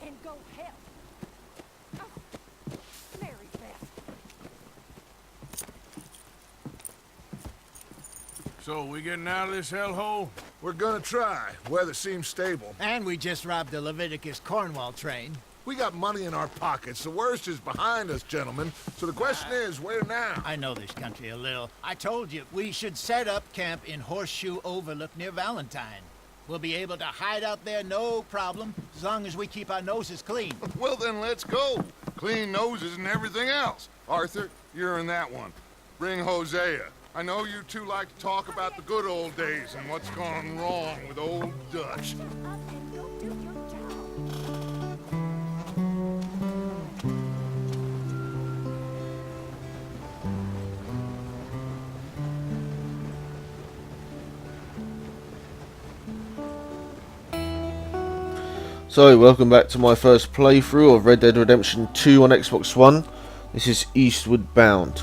and go help. Oh, Mary Beth. So, we getting out of this hellhole? We're gonna try. Weather seems stable. And we just robbed the Leviticus Cornwall train. We got money in our pockets. The worst is behind us, gentlemen. So the question is, where now? I know this country a little. I told you, we should set up camp in Horseshoe Overlook near Valentine. We'll be able to hide out there no problem, as long as we keep our noses clean. Well, then let's go. Clean noses and everything else. Arthur, you're in that one. Bring Hosea. I know you two like to talk about the good old days and what's gone wrong with old Dutch. Shut up and go do your job. So, welcome back to my first playthrough of Red Dead Redemption 2 on Xbox One. This is Eastward Bound.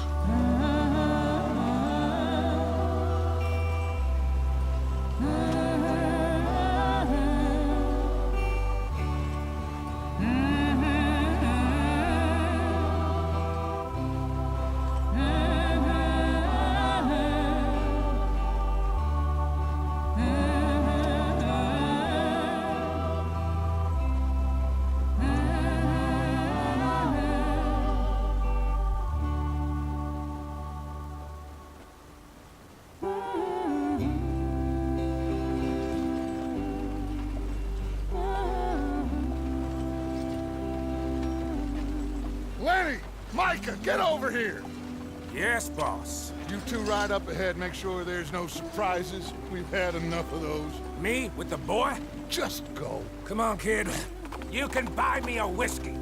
Lenny! Micah, get over here! Yes, boss. You two ride up ahead, make sure there's no surprises. We've had enough of those. Me with the boy? Just go. Come on, kid. You can buy me a whiskey.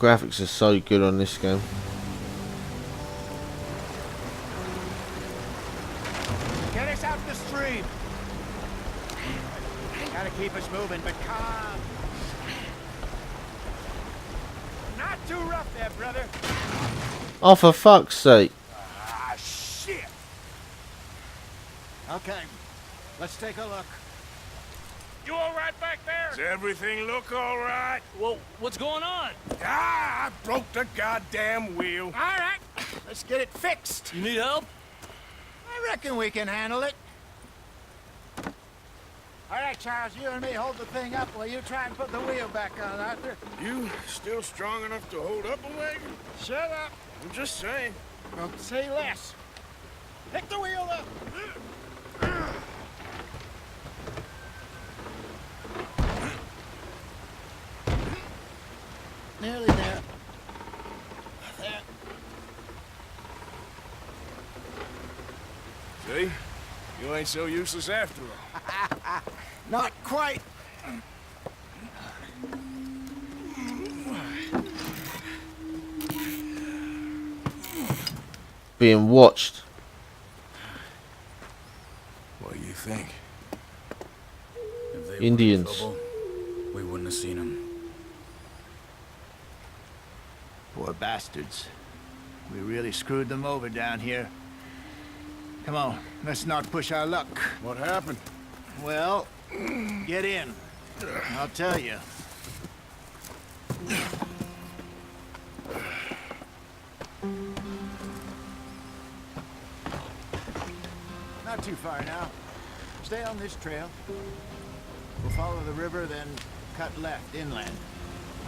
Graphics are so good on this game. Get us out the stream. Gotta keep us moving, but calm. Not too rough there, brother. Oh, for fuck's sake. Ah, shit. Okay, let's take a look. You all right back there? Does everything look all right? Well, what's going on? Ah, I broke the goddamn wheel. All right, let's get it fixed. You need help? I reckon we can handle it. All right, Charles, you and me hold the thing up while you try and put the wheel back on, Arthur. You still strong enough to hold up a wagon? Shut up. I'm just saying. Well, say less. Pick the wheel up. Nearly there. There. See? You ain't so useless after all. Not quite. Being watched. What do you think? If they Indians. were in trouble, we wouldn't have seen them. Poor bastards. We really screwed them over down here. Come on, let's not push our luck. What happened? Well, get in. I'll tell you. Not too far now. Stay on this trail. We'll follow the river, then cut left inland.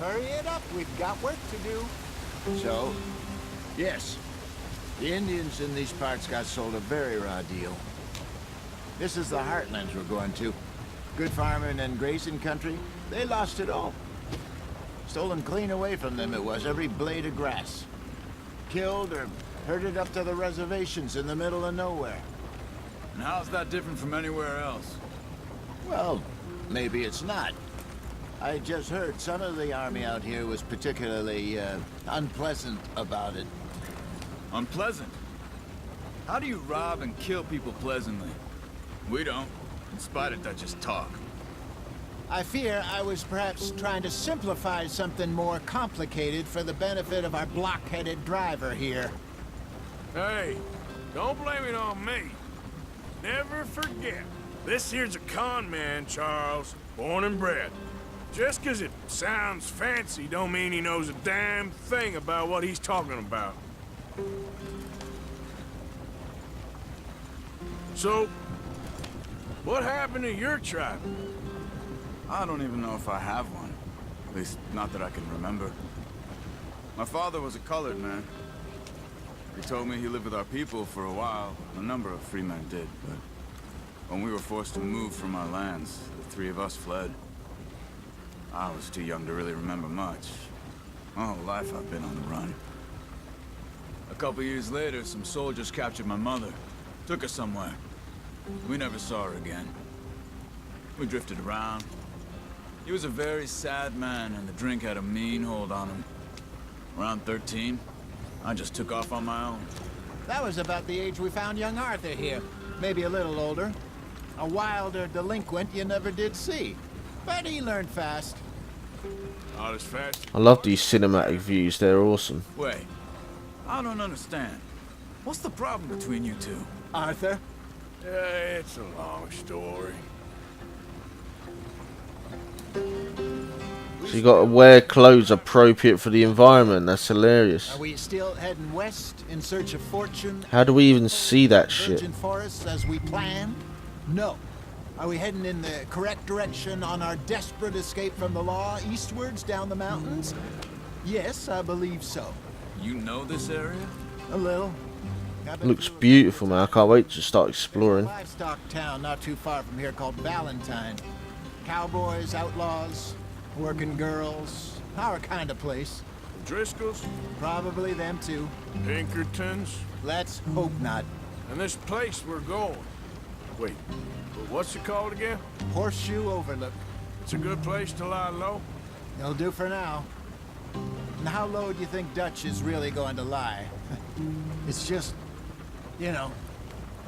Hurry it up, we've got work to do. So, yes, the Indians in these parts got sold a very raw deal. This is the heartlands we're going to. Good farming and grazing country, they lost it all. Stolen clean away from them it was, every blade of grass. Killed or herded up to the reservations in the middle of nowhere. And how's that different from anywhere else? Well, maybe it's not. I just heard some of the army out here was particularly unpleasant about it. Unpleasant? How do you rob and kill people pleasantly? We don't, in spite of Dutch's talk. I fear I was perhaps trying to simplify something more complicated for the benefit of our block-headed driver here. Hey, don't blame it on me. Never forget, this here's a con man, Charles, born and bred. Just 'cause it sounds fancy don't mean he knows a damn thing about what he's talking about. So, what happened to your tribe? I don't even know if I have one. At least, not that I can remember. My father was a colored man. He told me he lived with our people for a while. A number of free men did, but when we were forced to move from our lands, the three of us fled. I was too young to really remember much. My whole life I've been on the run. A couple years later, some soldiers captured my mother. Took her somewhere. We never saw her again. We drifted around. He was a very sad man, and the drink had a mean hold on him. Around 13, I just took off on my own. That was about the age we found young Arthur here. Maybe a little older. A wilder delinquent you never did see. But he learned fast. Not as fast. I love these cinematic views, they're awesome. Wait, I don't understand. What's the problem between you two? Arthur? It's a long story. So you got to wear clothes appropriate for the environment, that's hilarious. Are we still heading west in search of fortune? How do we even see that shit? Virgin forests as we planned? No. Are we heading in the correct direction on our desperate escape from the law eastwards down the mountains? Yes, I believe so. You know this area? A little. Looks beautiful, man. I can't wait to start exploring. There's a livestock town not too far from here called Valentine. Cowboys, outlaws, working girls, our kind of place. Driscolls, Probably them too. Pinkertons, Let's hope not. and this place we're going. Wait, what's it called again? Horseshoe Overlook. It's a good place to lie low. It'll do for now. And how low do you think Dutch is really going to lie? It's just, you know,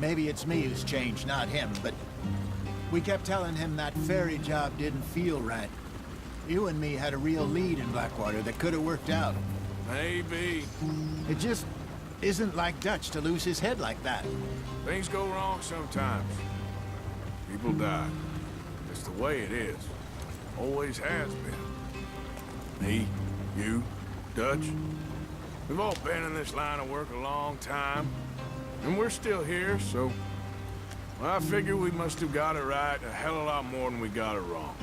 maybe it's me who's changed, not him, but we kept telling him that ferry job didn't feel right. You and me had a real lead in Blackwater that could have worked out. Maybe. It just isn't like Dutch to lose his head like that. Things go wrong sometimes. People die. It's the way it is. Always has been. Me, you, Dutch. We've all been in this line of work a long time. And we're still here, so... well, I figure we must have got it right a hell of a lot more than we got it wrong.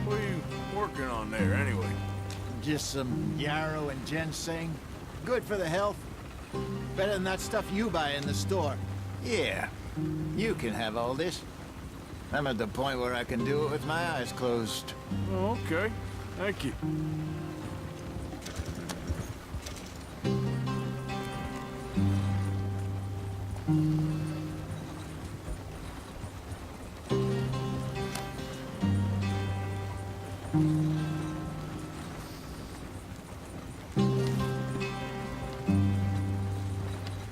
What are you working on there, anyway? Just some yarrow and ginseng. Good for the health. Better than that stuff you buy in the store. Yeah, you can have all this. I'm at the point where I can do it with my eyes closed. Oh, okay. Thank you.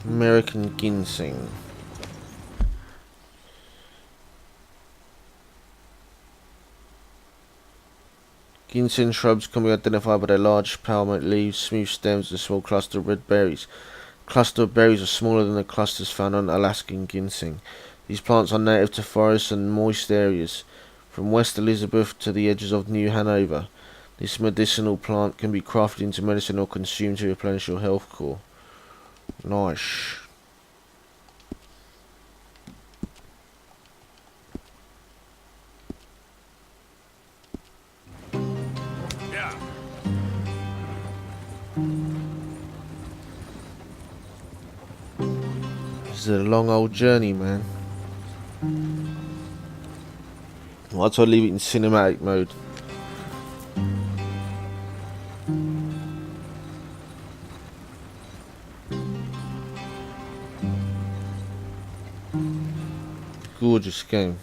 American ginseng. Ginseng shrubs can be identified by their large palmate leaves, smooth stems, and a small cluster of red berries. Cluster of berries are smaller than the clusters found on Alaskan ginseng. These plants are native to forests and moist areas, from West Elizabeth to the edges of New Hanover. This medicinal plant can be crafted into medicine or consumed to replenish your health core. Nice. Yeah. This is a long old journey, man. Why do I leave it in cinematic mode? gorgeous game.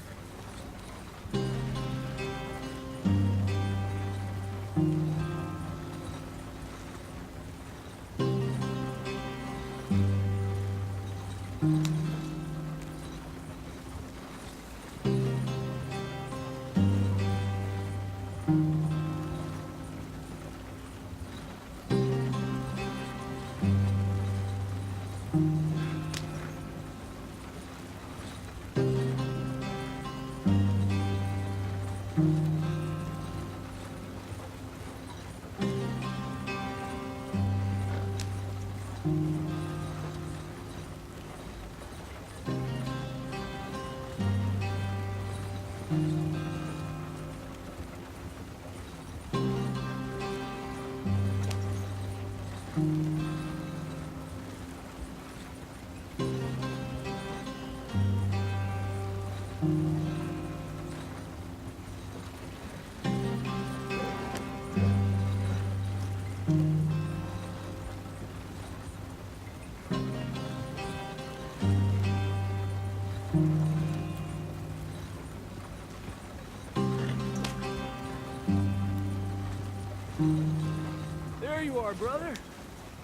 There you are, brother.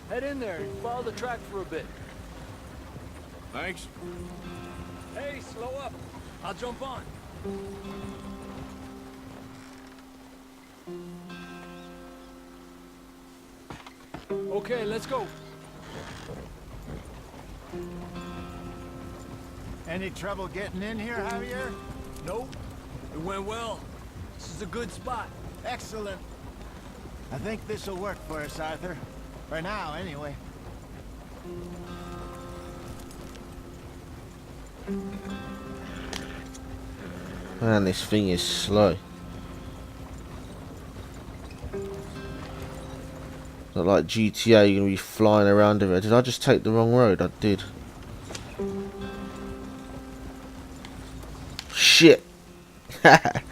Head in there and follow the track for a bit. Thanks. Hey, slow up. I'll jump on. Okay, let's go. Any trouble getting in here, Javier? Nope. It went well. This is a good spot. Excellent. I think this'll work for us, Arthur. For now, anyway. Man, this thing is slow. Not like GTA, you're gonna be flying around everywhere. Did I just take the wrong road? I did. Shit! Getting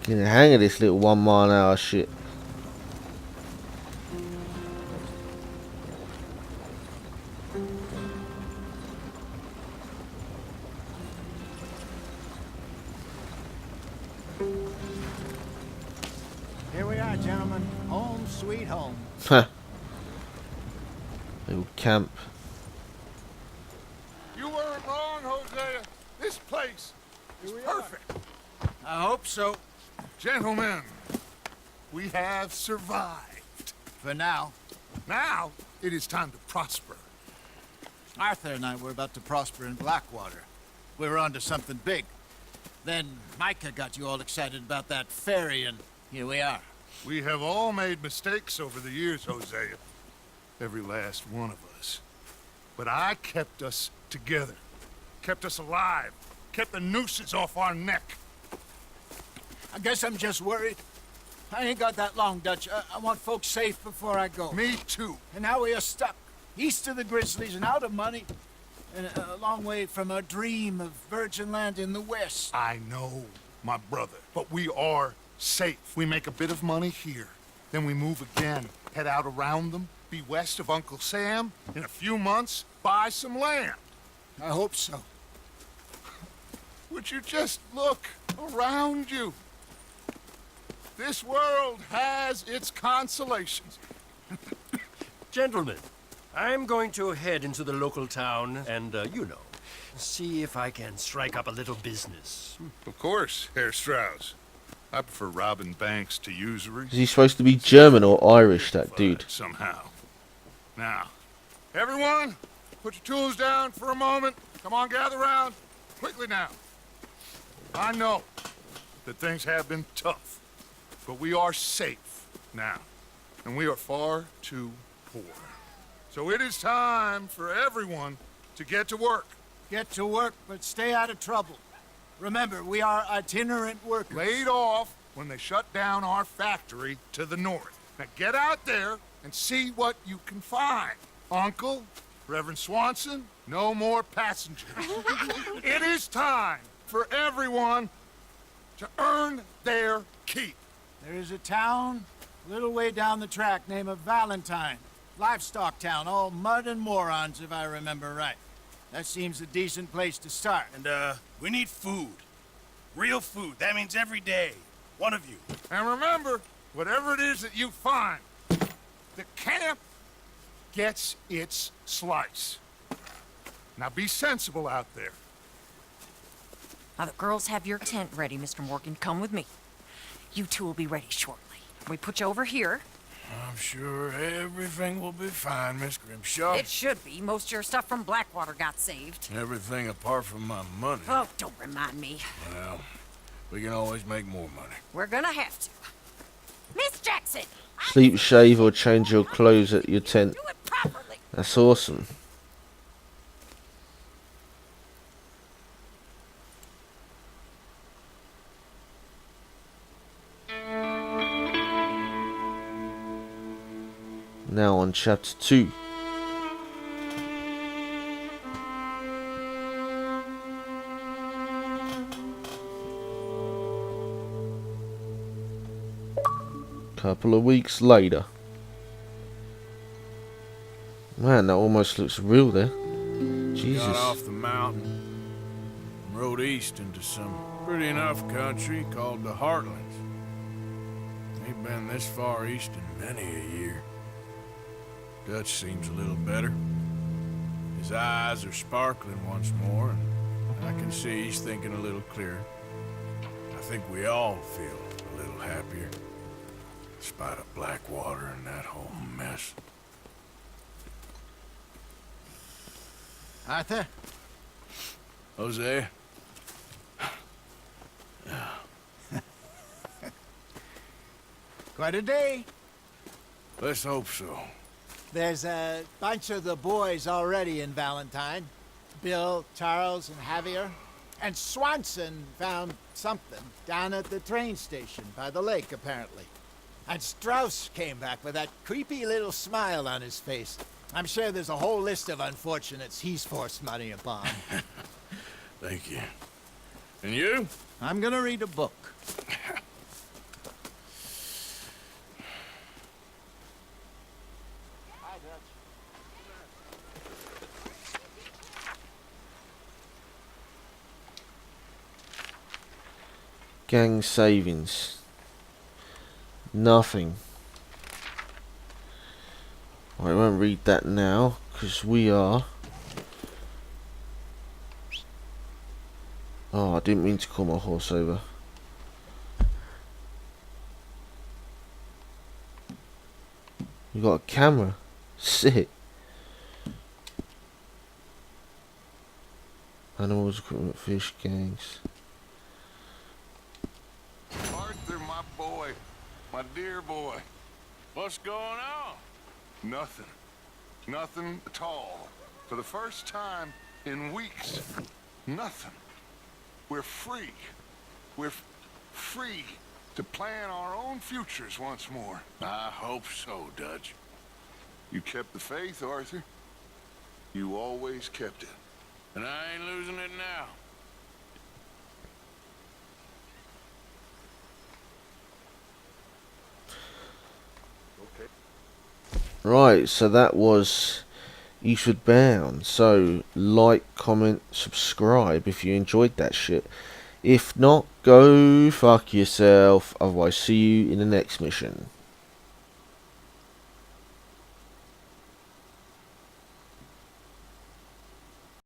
the hang of this little 1 mile an hour shit. Here we are, gentlemen. Home sweet home. Huh. Little camp. You weren't wrong, Hosea. This place is perfect. I hope so. Gentlemen, we have survived. For now. Now, it is time to prosper. Arthur and I were about to prosper in Blackwater. We were onto something big. Then Micah got you all excited about that ferry, and here we are. We have all made mistakes over the years, Hosea. Every last one of us. But I kept us together. Kept us alive. Kept the nooses off our neck. I guess I'm just worried. I ain't got that long, Dutch. I want folks safe before I go. Me too. And now we are stuck, east of the Grizzlies and out of money, and a long way from our dream of virgin land in the west. I know, my brother. But we are safe. We make a bit of money here. Then we move again. Head out around them. Be west of Uncle Sam. In a few months, buy some land. I hope so. Would you just look around you? This world has its consolations. Gentlemen, I'm going to head into the local town and, you know, see if I can strike up a little business. Of course, Herr Strauss. I prefer robbing banks to usury. Is he supposed to be German or Irish, that dude? Somehow. Now, everyone, put your tools down for a moment. Come on, gather round. Quickly now. I know that things have been tough, but we are safe now, and we are far too poor. So it is time for everyone to get to work. Get to work, but stay out of trouble. Remember, we are itinerant workers. Laid off when they shut down our factory to the north. Now get out there and see what you can find. Uncle, Reverend Swanson, no more passengers. It is time for everyone to earn their keep. There is a town a little way down the track named Valentine. Livestock town, all mud and morons, if I remember right. That seems a decent place to start. And, we need food. Real food. That means every day. One of you. And remember, whatever it is that you find, the camp gets its slice. Now be sensible out there. Now the girls have your tent ready, Mr. Morgan. Come with me. You two will be ready shortly. We put you over here. I'm sure everything will be fine, Miss Grimshaw. It should be. Most of your stuff from Blackwater got saved. Everything apart from my money. Oh, don't remind me. Well, we can always make more money. We're gonna have to. Miss Jackson! Sleep, shave, or change your clothes at your tent. Do it properly! That's awesome. Now on chapter 2. Couple of weeks later. Man, that almost looks real there. Jesus. Got off the mountain and rode east into some pretty enough country called the Heartlands. Ain't been this far east in many a year. Dutch seems a little better. His eyes are sparkling once more, and I can see he's thinking a little clearer. I think we all feel a little happier, in spite of Blackwater and that whole mess. Arthur? Jose? Quite a day. Let's hope so. There's a bunch of the boys already in Valentine. Bill, Charles, and Javier. And Swanson found something down at the train station by the lake, apparently. And Strauss came back with that creepy little smile on his face. I'm sure there's a whole list of unfortunates he's forced money upon. Thank you. And you? I'm gonna read a book. Gang savings. Nothing. I won't read that now, because we are... Oh, I didn't mean to call my horse over. You got a camera. Sick. Animals, equipment, fish, gangs. Arthur, my boy. My dear boy. What's going on? Nothing. Nothing at all. For the first time in weeks. Nothing. We're free. We're free to plan our own futures once more. I hope so, Dutch. You kept the faith, Arthur. You always kept it. And I ain't losing it now. Right, so that was Eastward Bound. So, like, comment, subscribe if you enjoyed that shit. If not, go fuck yourself. Otherwise, see you in the next mission.